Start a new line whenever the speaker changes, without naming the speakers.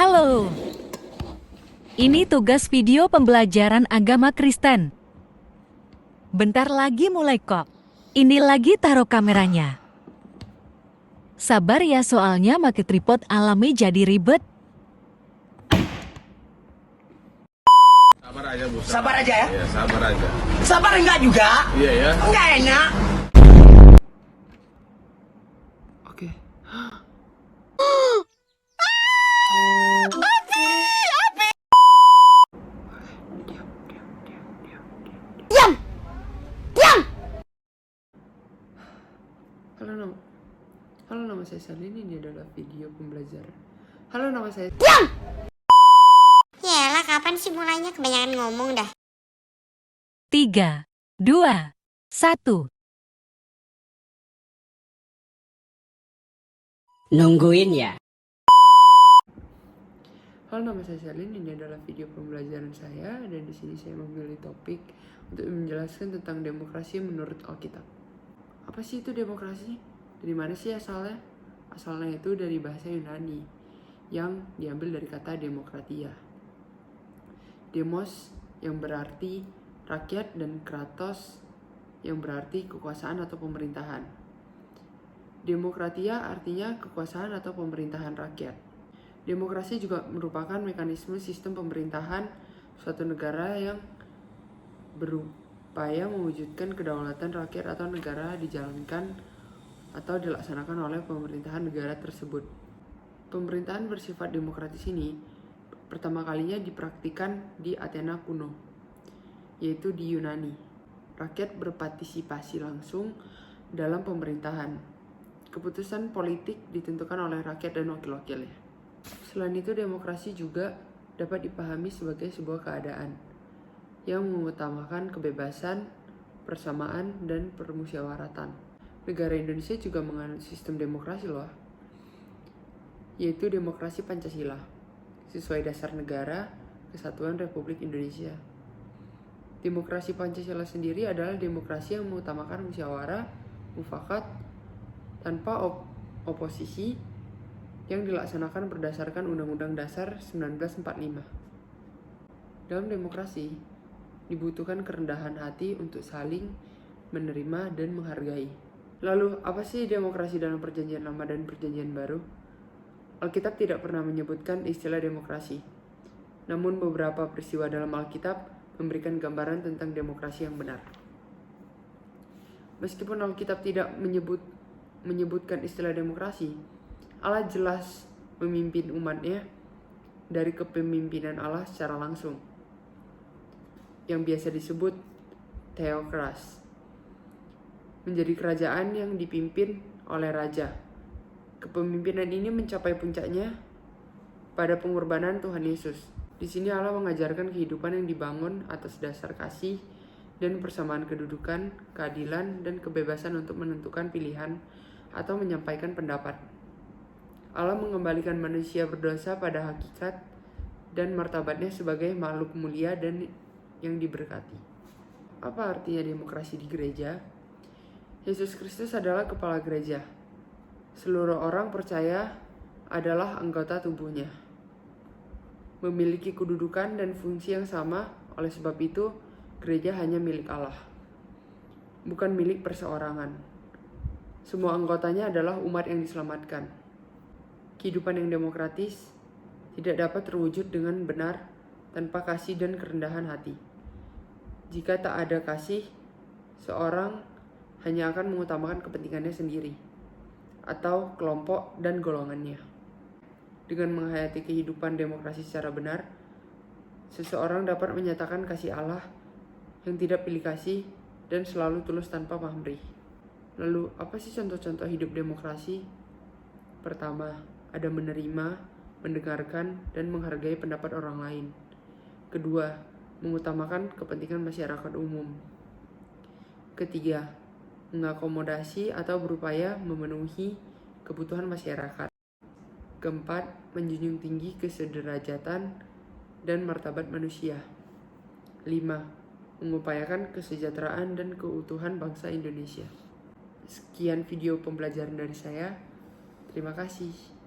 Halo, ini tugas video pembelajaran agama Kristen. Bentar lagi mulai kok. Ini lagi taruh kameranya. Sabar ya soalnya make tripod alami jadi ribet.
Sabar aja, Bu.
Sabar aja ya?
Iya, sabar aja.
Sabar enggak juga?
Iya ya.
Enggak enak.
Oke.
Diam! Diam!
Halo, nama saya Salin. Ini adalah video pembelajaran. Halo, nama saya.
Diam!
Yaelah, kapan sih mulainya? Kebanyakan ngomong dah.
3, 2, 1.
Nungguin ya.
Halo, nama saya Salin. Ini adalah video pembelajaran saya, dan di sini saya memilih topik untuk menjelaskan tentang demokrasi menurut Alkitab. Apa sih itu demokrasi? Dari mana sih asalnya? Asalnya itu dari bahasa Yunani yang diambil dari kata demokratia. Demos yang berarti rakyat dan kratos yang berarti kekuasaan atau pemerintahan. Demokratia artinya kekuasaan atau pemerintahan rakyat. Demokrasi juga merupakan mekanisme sistem pemerintahan suatu negara yang berupaya mewujudkan kedaulatan rakyat atau negara dijalankan atau dilaksanakan oleh pemerintahan negara tersebut. Pemerintahan bersifat demokratis ini pertama kalinya dipraktikkan di Athena kuno, yaitu di Yunani. Rakyat berpartisipasi langsung dalam pemerintahan. Keputusan politik ditentukan oleh rakyat dan wakil-wakilnya. Selain itu, demokrasi juga dapat dipahami sebagai sebuah keadaan yang mengutamakan kebebasan, persamaan, dan permusyawaratan. Negara Indonesia juga menganut sistem demokrasi loh, yaitu demokrasi Pancasila, sesuai dasar negara Kesatuan Republik Indonesia. Demokrasi Pancasila sendiri adalah demokrasi yang mengutamakan musyawarah, mufakat, tanpa oposisi, yang dilaksanakan berdasarkan Undang-Undang Dasar 1945. Dalam demokrasi, dibutuhkan kerendahan hati untuk saling menerima dan menghargai. Lalu, apa sih demokrasi dalam Perjanjian Lama dan Perjanjian Baru? Alkitab tidak pernah menyebutkan istilah demokrasi. Namun beberapa peristiwa dalam Alkitab memberikan gambaran tentang demokrasi yang benar. Meskipun Alkitab tidak menyebutkan istilah demokrasi, Allah jelas memimpin umatnya dari kepemimpinan Allah secara langsung, yang biasa disebut theokras, menjadi kerajaan yang dipimpin oleh raja. Kepemimpinan ini mencapai puncaknya pada pengorbanan Tuhan Yesus. Di sini Allah mengajarkan kehidupan yang dibangun atas dasar kasih dan persamaan kedudukan, keadilan, dan kebebasan untuk menentukan pilihan atau menyampaikan pendapat. Allah mengembalikan manusia berdosa pada hakikat dan martabatnya sebagai makhluk mulia dan yang diberkati. Apa artinya demokrasi di gereja? Yesus Kristus adalah kepala gereja. Seluruh orang percaya adalah anggota tubuhnya, memiliki kedudukan dan fungsi yang sama. Oleh sebab itu, gereja hanya milik Allah, bukan milik perseorangan. Semua anggotanya adalah umat yang diselamatkan. Kehidupan yang demokratis tidak dapat terwujud dengan benar tanpa kasih dan kerendahan hati. Jika tak ada kasih, seorang hanya akan mengutamakan kepentingannya sendiri atau kelompok dan golongannya. Dengan menghayati kehidupan demokrasi secara benar, seseorang dapat menyatakan kasih Allah yang tidak pilih kasih dan selalu tulus tanpa pamrih. Lalu, apa sih contoh-contoh hidup demokrasi? Pertama, ada menerima, mendengarkan, dan menghargai pendapat orang lain. Kedua, mengutamakan kepentingan masyarakat umum. Ketiga, mengakomodasi atau berupaya memenuhi kebutuhan masyarakat. Keempat, menjunjung tinggi kesederajatan dan martabat manusia. 5. Mengupayakan kesejahteraan dan keutuhan bangsa Indonesia. Sekian video pembelajaran dari saya. Terima kasih.